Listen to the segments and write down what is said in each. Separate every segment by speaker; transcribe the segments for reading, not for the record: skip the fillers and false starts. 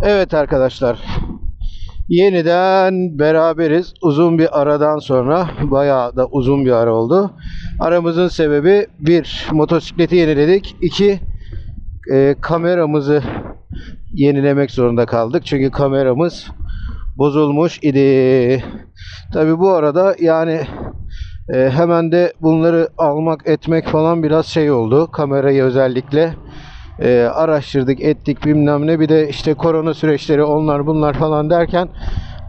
Speaker 1: Evet arkadaşlar, yeniden beraberiz. Uzun bir aradan sonra, bayağı da uzun bir ara oldu. Aramızın sebebi: bir, motosikleti yeniledik. İki, kameramızı yenilemek zorunda kaldık. Çünkü kameramız bozulmuş idi. Tabi bu arada yani hemen de bunları almak etmek falan biraz şey oldu. Kamerayı özellikle araştırdık ettik bilmem ne, bir de işte korona süreçleri, onlar bunlar falan derken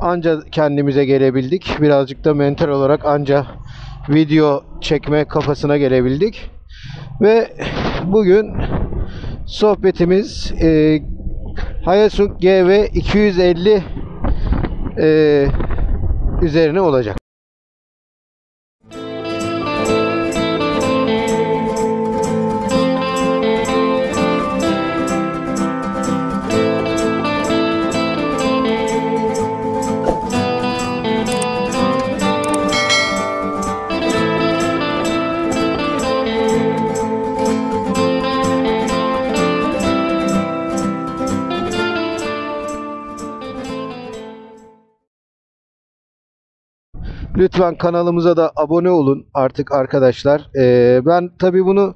Speaker 1: anca kendimize gelebildik. Birazcık da mental olarak anca video çekme kafasına gelebildik. Ve bugün sohbetimiz Hayasung GV 250 üzerine olacak. Lütfen kanalımıza da abone olun artık arkadaşlar. Ben tabii bunu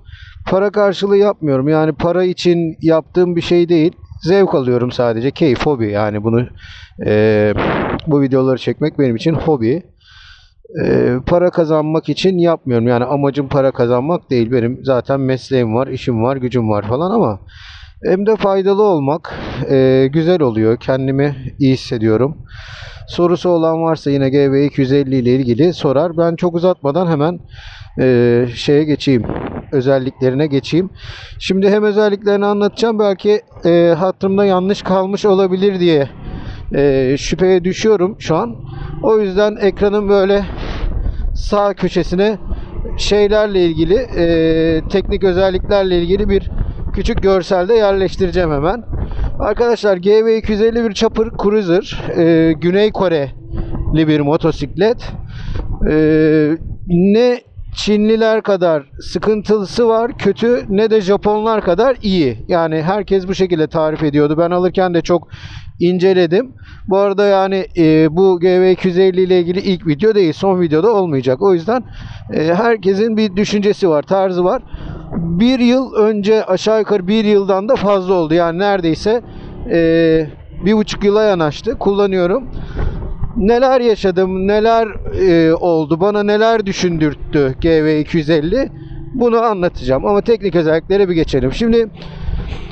Speaker 1: para karşılığı yapmıyorum. Yani para için yaptığım bir şey değil. Zevk alıyorum sadece. Keyif, hobi. Yani bunu bu videoları çekmek benim için hobi. Para kazanmak için yapmıyorum. Yani amacım para kazanmak değil. Benim zaten mesleğim var, işim var, gücüm var falan, ama hem de faydalı olmak güzel oluyor. Kendimi iyi hissediyorum. Sorusu olan varsa yine GV250 ile ilgili sorar. Ben çok uzatmadan hemen şeye geçeyim. Özelliklerine geçeyim. Şimdi hem özelliklerini anlatacağım. Belki hatırımda yanlış kalmış olabilir diye şüpheye düşüyorum şu an. O yüzden ekranın böyle sağ köşesine şeylerle ilgili, teknik özelliklerle ilgili bir küçük görselde yerleştireceğim hemen. Arkadaşlar, GV250 bir Chopper Cruiser. Güney Koreli bir motosiklet. Ne Çinliler kadar sıkıntılısı var, kötü, ne de Japonlar kadar iyi. Yani herkes bu şekilde tarif ediyordu. Ben alırken de çok inceledim. Bu arada yani bu GV250 ile ilgili ilk video değil, son videoda olmayacak. O yüzden herkesin bir düşüncesi var, tarzı var. Bir yıl önce, aşağı yukarı bir yıldan da fazla oldu. Yani neredeyse 1,5 yıla yanaştı. Kullanıyorum. Neler yaşadım, neler oldu, bana neler düşündürttü GV250, bunu anlatacağım. Ama teknik özelliklere bir geçelim. Şimdi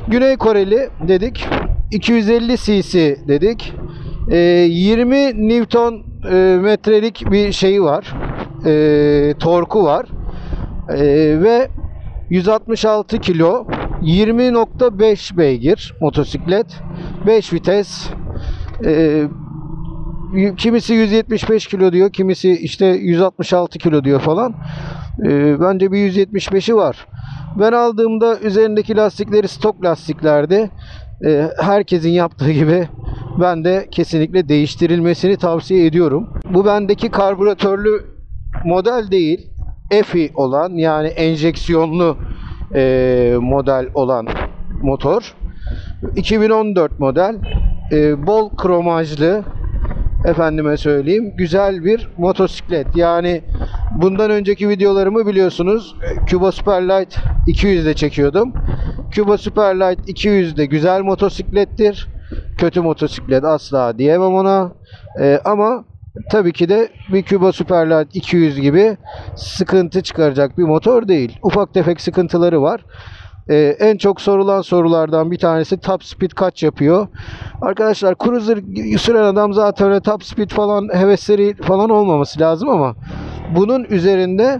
Speaker 1: Güney Koreli dedik, 250 cc dedik, 20 Newton metrelik bir şeyi var, torku var, ve 166 kilo, 20.5 beygir motosiklet, 5 vites. Kimisi 175 kilo diyor, kimisi işte 166 kilo diyor falan. Bence bir 175'i var. Ben aldığımda üzerindeki lastikleri stok lastiklerdi. Herkesin yaptığı gibi ben de kesinlikle değiştirilmesini tavsiye ediyorum. Bu bendeki karbüratörlü model değil, EFI olan, yani enjeksiyonlu model olan motor. 2014 model, bol kromajlı, efendime söyleyeyim, güzel bir motosiklet. Yani bundan önceki videolarımı biliyorsunuz, Cuba Superlight 200'de çekiyordum. Cuba Superlight 200 de güzel motosiklettir. Kötü motosiklet asla diyemem ona. Ama tabii ki de bir Cuba Superlight 200 gibi sıkıntı çıkaracak bir motor değil. Ufak tefek sıkıntıları var. En çok sorulan sorulardan bir tanesi, top speed kaç yapıyor? Arkadaşlar, cruiser süren adam zaten öyle top speed falan hevesleri falan olmaması lazım, ama bunun üzerinde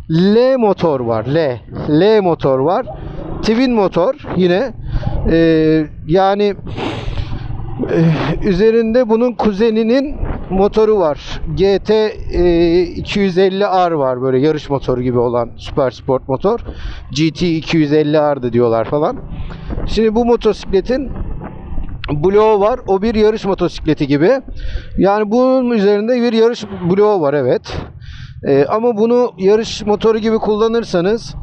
Speaker 1: L motor var. L motor var. Twin motor yine. Yani üzerinde bunun kuzeninin motoru var. GT 250R var, böyle yarış motoru gibi olan süper sport motor. GT 250R'dı diyorlar falan. Şimdi bu motosikletin bloğu var. O bir yarış motosikleti gibi. Yani bunun üzerinde bir yarış bloğu var, evet. Ama bunu yarış motoru gibi kullanırsanız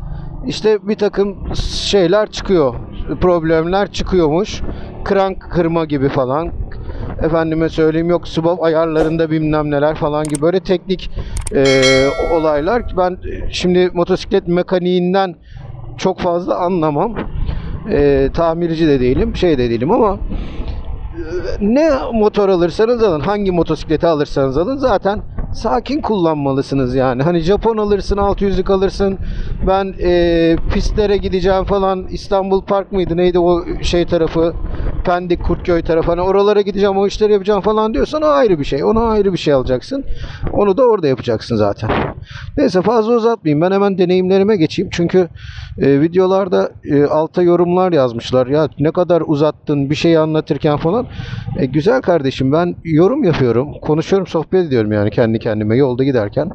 Speaker 1: işte bir takım şeyler çıkıyor. Problemler çıkıyormuş. krank kırma gibi falan. Efendime söyleyeyim, yok swap ayarlarında bilmem neler falan gibi böyle teknik olaylar. Ben şimdi motosiklet mekaniğinden çok fazla anlamam. Tamirci de değilim, şey de değilim ama ne motor alırsanız alın, hangi motosikleti alırsanız alın zaten sakin kullanmalısınız yani. Hani Japon alırsın, 600'lük alırsın. Ben pistlere gideceğim falan. İstanbul Park mıydı? Neydi o şey tarafı? Pendik, Kurtköy tarafı. Hani oralara gideceğim, o işleri yapacağım falan diyorsan o ayrı bir şey. Ona ayrı bir şey alacaksın. Onu da orada yapacaksın zaten. Neyse, fazla uzatmayayım. Ben hemen deneyimlerime geçeyim. Çünkü videolarda alta yorumlar yazmışlar. Ya ne kadar uzattın bir şeyi anlatırken falan. Güzel kardeşim, ben yorum yapıyorum. Konuşuyorum, sohbet ediyorum yani kendi kendime yolda giderken.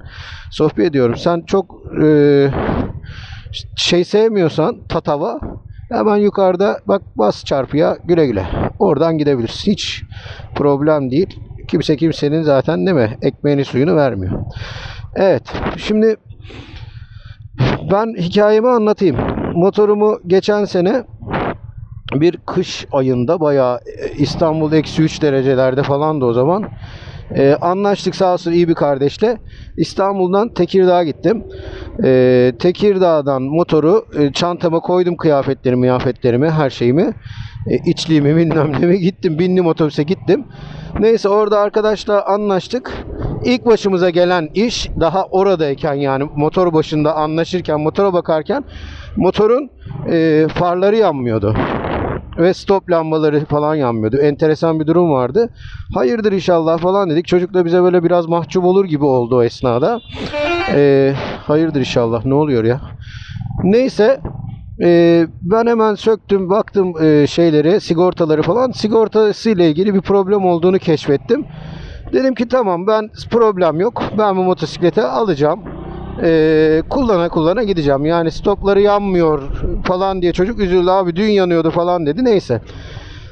Speaker 1: Sohbet ediyorum. Sen çok şey sevmiyorsan, tatava, hemen yukarıda bak, bas çarpıya, güle güle. Oradan gidebilirsin. Hiç problem değil. Kimse kimsenin zaten, değil mi, ekmeğini suyunu vermiyor. Evet. Şimdi ben hikayemi anlatayım. Motorumu geçen sene bir kış ayında, bayağı İstanbul -3 derecelerde falan da o zaman. Anlaştık sağ olsun, iyi bir kardeşle. İstanbul'dan Tekirdağ'a gittim. Tekirdağ'dan motoru çantama koydum, kıyafetlerimi, her şeyimi. İçliğimi, bilmem nemi, gittim. Bindim otobüse, gittim. Neyse, orada arkadaşla anlaştık. İlk başımıza gelen iş, daha oradayken yani motor başında anlaşırken, motora bakarken motorun farları yanmıyordu. Ve stop lambaları falan yanmıyordu. Enteresan bir durum vardı. Hayırdır inşallah falan dedik. Çocuk da bize böyle biraz mahcup olur gibi oldu o esnada. Hayırdır inşallah, ne oluyor ya? Neyse, ben hemen söktüm, baktım şeyleri, sigortaları falan. Sigortasıyla ilgili bir problem olduğunu keşfettim. Dedim ki tamam, ben problem yok. Ben bu motosikleti alacağım. Kullana gideceğim. Yani stopları yanmıyor falan diye çocuk üzüldü, abi dün yanıyordu falan dedi. Neyse.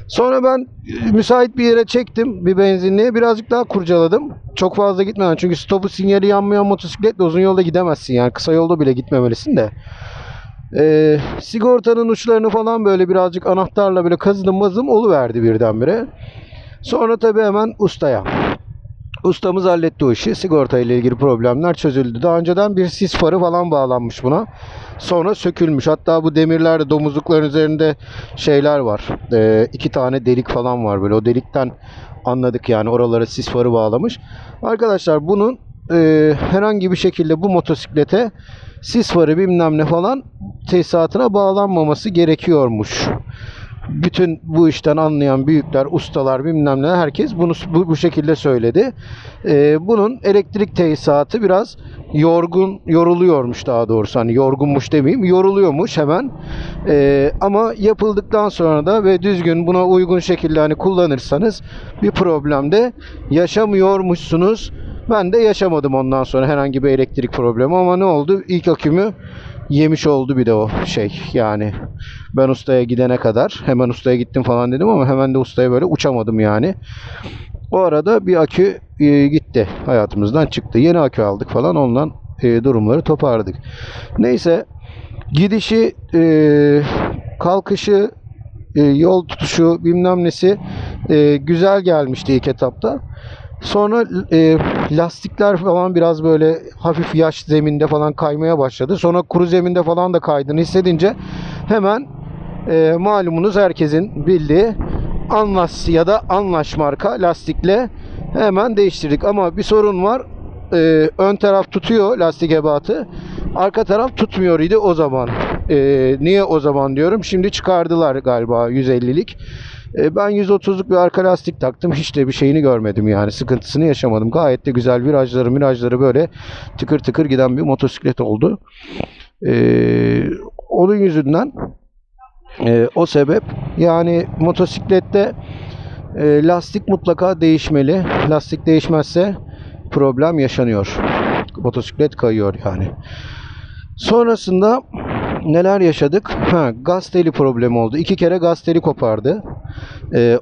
Speaker 1: Sonra ben müsait bir yere çektim, bir benzinliğe, birazcık daha kurcaladım. Çok fazla gitmeden, çünkü stopu sinyali yanmayan motosikletle uzun yolda gidemezsin yani, kısa yolda bile gitmemelisin de. Sigortanın uçlarını falan böyle birazcık anahtarla böyle kazıdım mazım oluverdi birdenbire. Sonra tabii hemen ustaya. Ustamız halletti o işi. Sigorta ile ilgili problemler çözüldü. Daha önceden bir sis farı falan bağlanmış buna. Sonra sökülmüş. Hatta bu demirlerde, domuzlukların üzerinde şeyler var. 2 tane delik falan var böyle. O delikten anladık yani, oralara sis farı bağlamış. Arkadaşlar, bunun herhangi bir şekilde bu motosiklete sis farı bilmem ne falan tesisatına bağlanmaması gerekiyormuş. Bütün bu işten anlayan büyükler, ustalar bilmem ne, herkes bunu bu şekilde söyledi. Bunun elektrik tesisatı biraz yoruluyormuş, daha doğrusu hani yorgunmuş demeyeyim, yoruluyormuş hemen. Ama yapıldıktan sonra da ve düzgün, buna uygun şekilde hani kullanırsanız bir problem de yaşamıyormuşsunuz. Ben de yaşamadım ondan sonra herhangi bir elektrik problemi, ama ne oldu? İlk akümü yemiş oldu bir de o şey yani. Ben ustaya gidene kadar, hemen ustaya gittim falan dedim ama hemen de ustaya böyle uçamadım yani. O arada bir akü gitti, hayatımızdan çıktı. Yeni akü aldık falan, ondan durumları toparladık. Neyse, gidişi, kalkışı, yol tutuşu bilmem nesi güzel gelmişti ilk etapta. Sonra lastikler falan biraz böyle hafif yaş zeminde falan kaymaya başladı. Sonra kuru zeminde falan da kaydığını hissedince hemen malumunuz, herkesin bildiği Anlas ya da Anlaş marka lastikle hemen değiştirdik. Ama bir sorun var. Ön taraf tutuyor lastik ebatı. Arka taraf tutmuyor idi o zaman. Niye o zaman diyorum. Şimdi çıkardılar galiba 150'lik. Ben 130'luk bir arka lastik taktım. Hiç de bir şeyini görmedim yani. Sıkıntısını yaşamadım. Gayet de güzel virajları böyle tıkır tıkır giden bir motosiklet oldu. Onun yüzünden o sebep yani, motosiklette lastik mutlaka değişmeli. Lastik değişmezse problem yaşanıyor. Motosiklet kayıyor yani. Sonrasında neler yaşadık? Gaz teli problemi oldu. 2 kere gaz teli kopardı.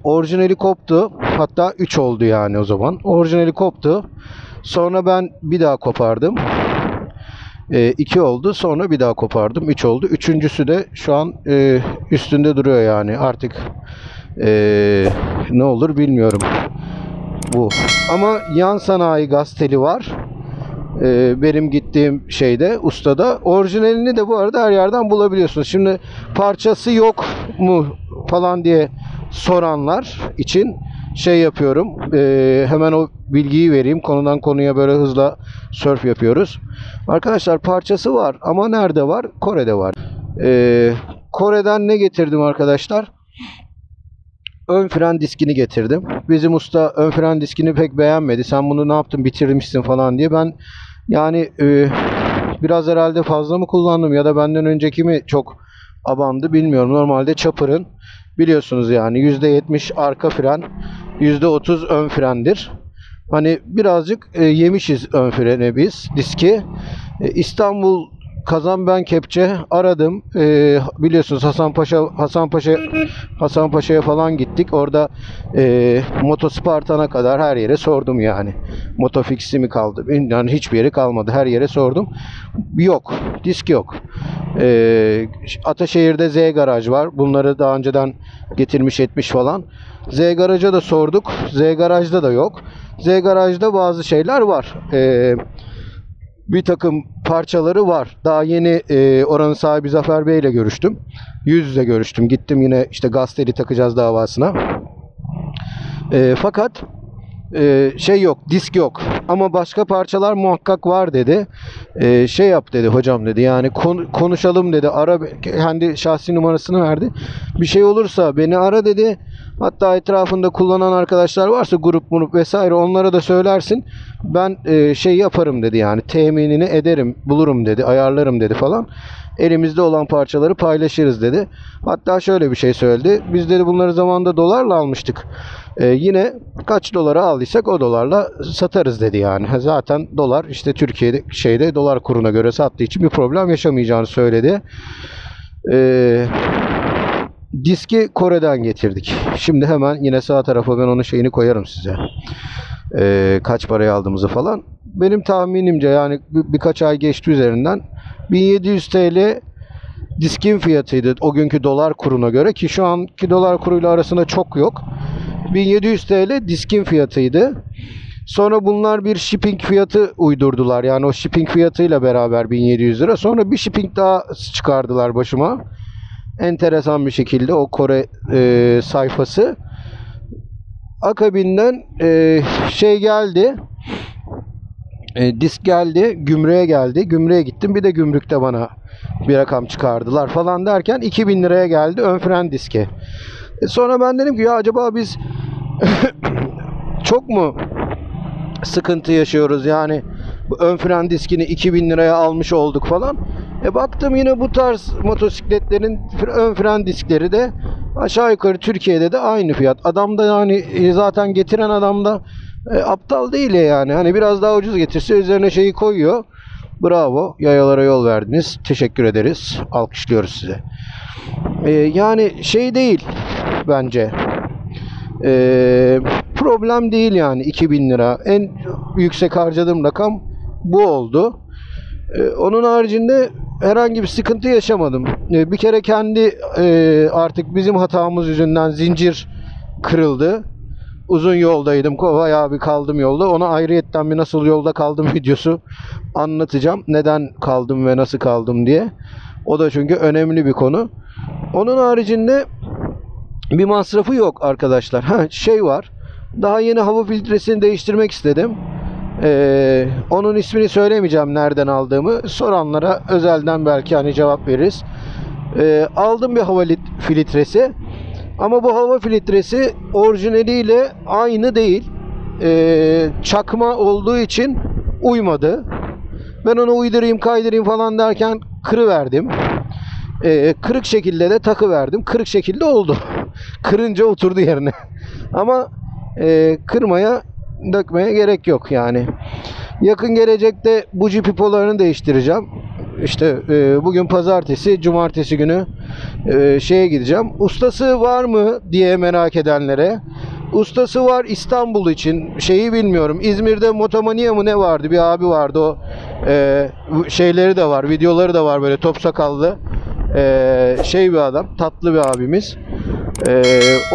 Speaker 1: Orijinali koptu. Hatta 3 oldu yani o zaman. Orijinali koptu. Sonra ben bir daha kopardım. 2 oldu. Sonra bir daha kopardım. 3 oldu. Üçüncüsü de şu an üstünde duruyor yani. Artık Ne olur bilmiyorum bu. Ama yan sanayi gaz teli var. Benim gittiğim şeyde, ustada. Orijinalini de bu arada her yerden bulabiliyorsunuz. Şimdi parçası yok mu falan diye soranlar için şey yapıyorum. Hemen o bilgiyi vereyim. Konudan konuya böyle hızla sörf yapıyoruz. Arkadaşlar parçası var ama nerede var? Kore'de var. Kore'den ne getirdim arkadaşlar? Ön fren diskini getirdim. Bizim usta ön fren diskini pek beğenmedi. Sen bunu ne yaptın, bitirmişsin falan diye. Ben yani biraz herhalde fazla mı kullandım ya da benden önceki mi çok abandı bilmiyorum. Normalde Chopper'ın biliyorsunuz yani %70 arka fren, %30 ön frendir. Hani birazcık yemişiz ön freni biz, diski. İstanbul Kazanben Kepçe aradım. Biliyorsunuz Hasanpaşa'ya falan gittik. Orada Motospartan'a kadar her yere sordum yani. Motofix'i mi kaldı? Yani hiçbir yeri kalmadı. Her yere sordum. Yok. Disk yok. Ataşehir'de Z Garaj var. Bunları daha önceden getirmiş etmiş falan. Z Garaj'a da sorduk. Z Garaj'da da yok. Z Garaj'da bazı şeyler var. Bir takım parçaları var. Daha yeni oranın sahibi Zafer Bey ile görüştüm. Yüz yüze görüştüm. Gittim yine işte gaz teli takacağız davasına. Fakat şey yok, disk yok. Ama başka parçalar muhakkak var dedi. Şey yap dedi hocam dedi. Yani konuşalım dedi. Ara, kendi şahsi numarasını verdi. Bir şey olursa beni ara dedi. Hatta etrafında kullanan arkadaşlar varsa grup vesaire onlara da söylersin. Ben şey yaparım dedi yani. Teminini ederim, bulurum dedi. Ayarlarım dedi falan. Elimizde olan parçaları paylaşırız dedi. Hatta şöyle bir şey söyledi. Biz dedi bunları zamanında dolarla almıştık. Yine kaç dolara aldıysak o dolarla satarız dedi yani. Zaten dolar işte Türkiye'de şeyde dolar kuruna göre sattığı için bir problem yaşamayacağını söyledi. Diski Kore'den getirdik. Şimdi hemen yine sağ tarafa ben onun şeyini koyarım size. Kaç paraya aldığımızı falan. Benim tahminimce yani birkaç ay geçti üzerinden 1700 TL diskin fiyatıydı o günkü dolar kuruna göre, ki şu anki dolar kuruyla arasında çok yok. 1700 TL diskin fiyatıydı. Sonra bunlar bir shipping fiyatı uydurdular. Yani o shipping fiyatıyla beraber 1700 lira. Sonra bir shipping daha çıkardılar başıma. Enteresan bir şekilde o Kore sayfası. Akabinden şey geldi. Disk geldi. Gümrüğe geldi. Gümrüğe gittim. Bir de gümrükte bana bir rakam çıkardılar falan derken 2000 liraya geldi ön fren diski. Sonra ben dedim ki ya acaba biz çok mu sıkıntı yaşıyoruz yani bu ön fren diskini 2000 liraya almış olduk falan. Baktım yine bu tarz motosikletlerin ön fren diskleri de aşağı yukarı Türkiye'de de aynı fiyat. Adam da yani zaten getiren adam da aptal değil yani. Hani biraz daha ucuz getirse üzerine şeyi koyuyor. Bravo. Yayalara yol verdiniz. Teşekkür ederiz. Alkışlıyoruz size. Yani şey değil bence. Problem değil yani 2000 lira. En yüksek harcadığım rakam bu oldu. Onun haricinde herhangi bir sıkıntı yaşamadım. Bir kere kendi artık bizim hatamız yüzünden zincir kırıldı. Uzun yoldaydım. Bayağı bir kaldım yolda. Ona ayrıyetten bir nasıl yolda kaldım videosu anlatacağım. Neden kaldım ve nasıl kaldım diye. O da çünkü önemli bir konu. Onun haricinde bir masrafı yok arkadaşlar. Şey var. Daha yeni hava filtresini değiştirmek istedim. Onun ismini söylemeyeceğim nereden aldığımı. Soranlara özelden belki hani cevap veririz. Aldım bir hava filtresi. Ama bu hava filtresi orijinaliyle aynı değil. Çakma olduğu için uymadı. Ben onu uydurayım kaydırayım falan derken kırıverdim. Kırık şekilde de takıverdim. Kırık şekilde oldu. Kırınca oturdu yerine. Ama kırmaya, dökmeye gerek yok yani. Yakın gelecekte buji pipolarını değiştireceğim. İşte bugün pazartesi, cumartesi günü şeye gideceğim. Ustası var mı diye merak edenlere. Ustası var İstanbul için. Şeyi bilmiyorum. İzmir'de Motomania mı ne vardı? Bir abi vardı o. Şeyleri de var, videoları da var böyle top sakallı. Şey bir adam, tatlı bir abimiz.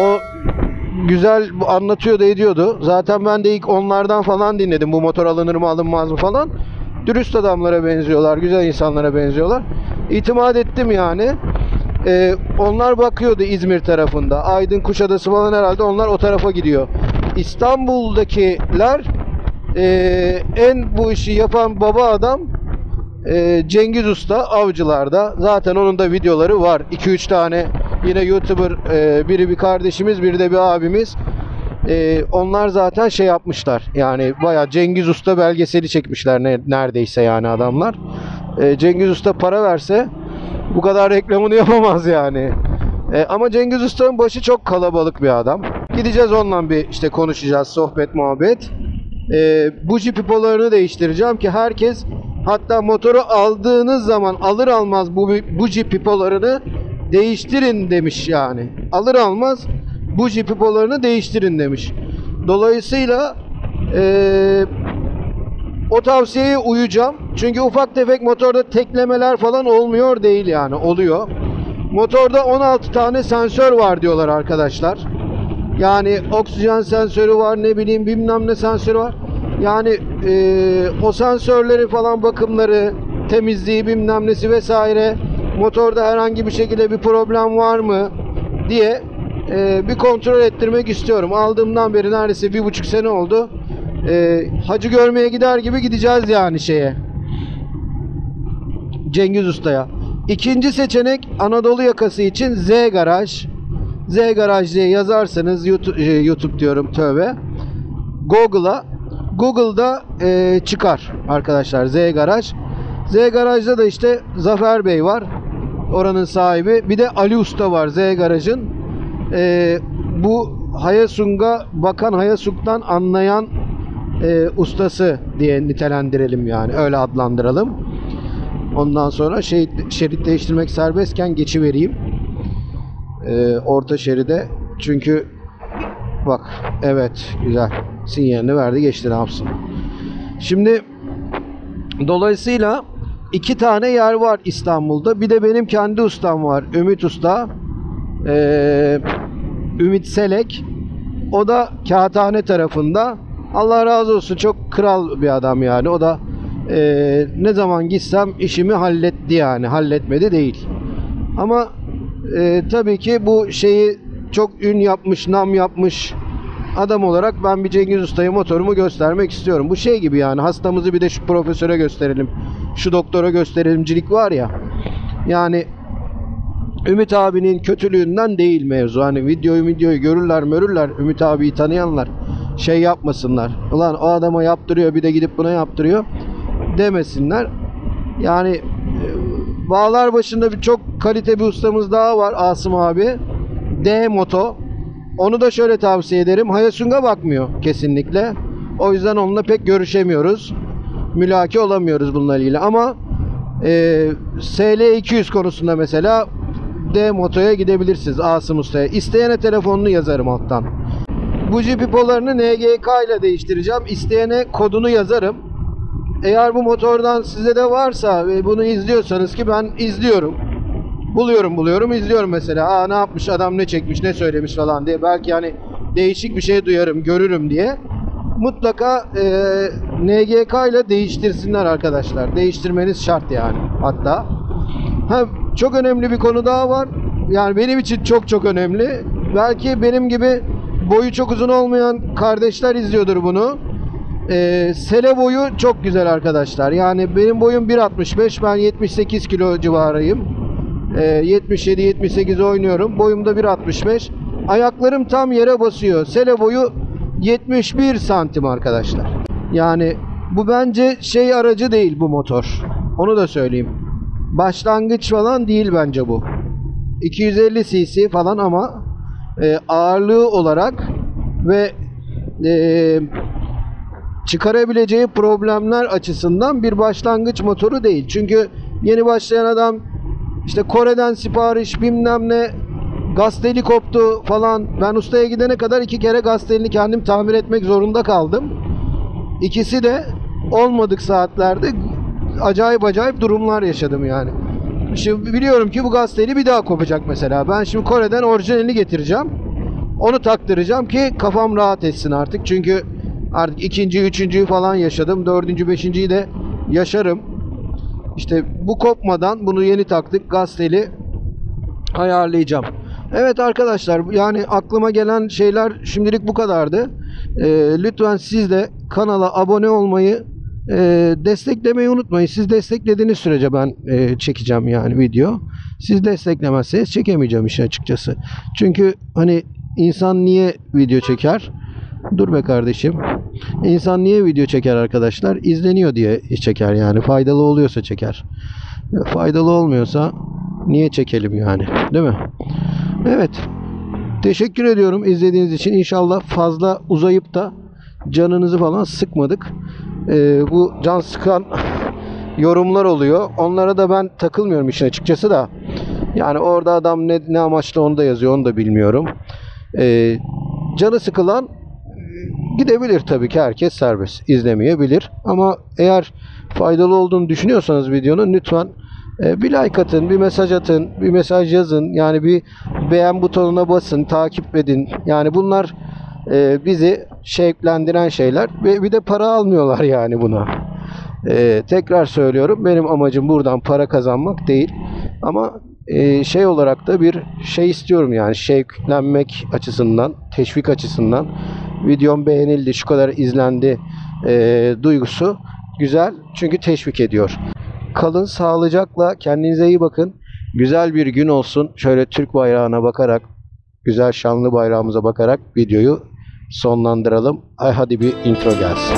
Speaker 1: O güzel anlatıyordu, ediyordu. Zaten ben de ilk onlardan falan dinledim. Bu motor alınır mı alınmaz mı falan. Dürüst adamlara benziyorlar. Güzel insanlara benziyorlar. İtimat ettim yani. Onlar bakıyordu İzmir tarafında. Aydın, Kuşadası falan herhalde onlar o tarafa gidiyor. İstanbul'dakiler en bu işi yapan baba adam Cengiz Usta Avcılar'da. Zaten onun da videoları var. 2-3 tane yine YouTuber, biri bir kardeşimiz, biri de bir abimiz. Onlar zaten şey yapmışlar. Yani bayağı Cengiz Usta belgeseli çekmişler neredeyse yani adamlar. Cengiz Usta para verse bu kadar reklamını yapamaz yani. Ama Cengiz Usta'nın başı çok kalabalık bir adam. Gideceğiz onunla bir işte konuşacağız, sohbet muhabbet. Buji pipolarını değiştireceğim ki herkes, hatta motoru aldığınız zaman alır almaz bu buji pipolarını değiştirin demiş yani. Alır almaz buji pipolarını değiştirin demiş. Dolayısıyla o tavsiyeye uyacağım. Çünkü ufak tefek motorda teklemeler falan olmuyor değil yani. Oluyor. Motorda 16 tane sensör var diyorlar arkadaşlar. Yani oksijen sensörü var, ne bileyim bilmem ne sensörü var. Yani o sensörleri falan, bakımları, temizliği bilmem nesi vesaire, motorda herhangi bir şekilde bir problem var mı diye bir kontrol ettirmek istiyorum. Aldığımdan beri neredeyse 1,5 sene oldu. Hacı görmeye gider gibi gideceğiz yani şeye, Cengiz Usta'ya. İkinci seçenek Anadolu yakası için Z Garaj. Z Garaj diye yazarsanız YouTube diyorum, tövbe. Google'da çıkar arkadaşlar Z Garaj. Z Garaj'da da işte Zafer Bey var, oranın sahibi. Bir de Ali Usta var Z Garaj'ın. Bu Hayasung'a bakan, Hayasung'dan anlayan ustası diye nitelendirelim yani. Öyle adlandıralım. Ondan sonra şerit değiştirmek serbestken geçivereyim. Orta şeride. Çünkü bak, evet, güzel. Sinyalini verdi, geçti, ne yapsın. Şimdi dolayısıyla 2 tane yer var İstanbul'da. Bir de benim kendi ustam var. Ümit Usta. Ümit Selek. O da Kağıthane tarafında. Allah razı olsun. Çok kral bir adam yani. O da ne zaman gitsem işimi halletti yani. Halletmedi değil. Ama tabii ki bu şeyi çok ün yapmış, nam yapmış adam olarak ben bir Cengiz Usta'ya motorumu göstermek istiyorum. Bu şey gibi yani, hastamızı bir de şu profesöre gösterelim, şu doktora gösterelimcilik var ya. Yani Ümit abinin kötülüğünden değil mevzu. Hani videoyu görürler Ümit abiyi tanıyanlar şey yapmasınlar. Ulan o adama yaptırıyor, bir de gidip buna yaptırıyor demesinler. Yani Bağlar başında bir çok kalite bir ustamız daha var, Asım abi. D Moto. Onu da şöyle tavsiye ederim. Hayasung'a bakmıyor kesinlikle. O yüzden onunla pek görüşemiyoruz. Mülaki olamıyoruz bununla ilgili. Ama SL200 konusunda mesela D Moto'ya gidebilirsiniz, Asım Usta'ya. İsteyene telefonunu yazarım alttan. Buji pipolarını NGK ile değiştireceğim. İsteyene kodunu yazarım. Eğer bu motordan size de varsa ve bunu izliyorsanız, ki ben izliyorum. Buluyorum izliyorum mesela. Ne yapmış adam, ne çekmiş, ne söylemiş falan diye. Belki hani değişik bir şey duyarım, görürüm diye. Mutlaka NGK ile değiştirsinler arkadaşlar. Değiştirmeniz şart yani hatta. Çok önemli bir konu daha var. Yani benim için çok önemli. Belki benim gibi boyu çok uzun olmayan kardeşler izliyordur bunu. Sele boyu çok güzel arkadaşlar. Yani benim boyum 1.65, ben 78 kilo civarıyım. 77-78 oynuyorum. Boyum da 1.65. Ayaklarım tam yere basıyor. Sele boyu 71 santim arkadaşlar. Yani bu bence şey aracı değil bu motor. Onu da söyleyeyim. Başlangıç falan değil bence bu. 250 cc falan ama ağırlığı olarak ve çıkarabileceği problemler açısından bir başlangıç motoru değil. Çünkü yeni başlayan adam işte Kore'den sipariş bilmem ne, gaz teli koptu falan. Ben ustaya gidene kadar 2 kere gaz telini kendim tamir etmek zorunda kaldım. İkisi de olmadık saatlerde acayip durumlar yaşadım yani. Şimdi biliyorum ki bu gaz teli bir daha kopacak mesela. Ben şimdi Kore'den orijinalini getireceğim. Onu taktıracağım ki kafam rahat etsin artık. Çünkü artık ikinci, üçüncüyü falan yaşadım. Dördüncü, beşinciyi de yaşarım. İşte bu kopmadan bunu yeni taktık. Gaz teli ayarlayacağım. Evet arkadaşlar, yani aklıma gelen şeyler şimdilik bu kadardı. Lütfen siz de kanala abone olmayı, desteklemeyi unutmayın. Siz desteklediğiniz sürece ben çekeceğim yani video. Siz desteklemezseniz çekemeyeceğim işin açıkçası. Çünkü hani insan niye video çeker? Dur be kardeşim. İnsan niye video çeker arkadaşlar? İzleniyor diye çeker yani. Faydalı oluyorsa çeker. Faydalı olmuyorsa niye çekelim yani? Değil mi? Evet. Teşekkür ediyorum izlediğiniz için. İnşallah fazla uzayıp da canınızı falan sıkmadık. Bu can sıkan yorumlar oluyor. Onlara da ben takılmıyorum işin açıkçası da. Yani orada adam ne amaçla onu da yazıyor, onu da bilmiyorum. Canı sıkılan gidebilir tabii ki, herkes serbest. İzlemeyebilir. Ama eğer faydalı olduğunu düşünüyorsanız videonun, lütfen bir like atın, bir mesaj atın, bir mesaj yazın. Yani bir beğen butonuna basın, takip edin. Yani bunlar bizi şevklendiren şeyler ve bir de para almıyorlar yani buna. Tekrar söylüyorum, benim amacım buradan para kazanmak değil. Ama şey olarak da bir şey istiyorum yani, şevklenmek açısından, teşvik açısından. Videom beğenildi, şu kadar izlendi duygusu güzel, çünkü teşvik ediyor. Kalın sağlıcakla, kendinize iyi bakın. Güzel bir gün olsun. Şöyle Türk bayrağına bakarak, güzel şanlı bayrağımıza bakarak videoyu sonlandıralım. Hadi bir intro gelsin.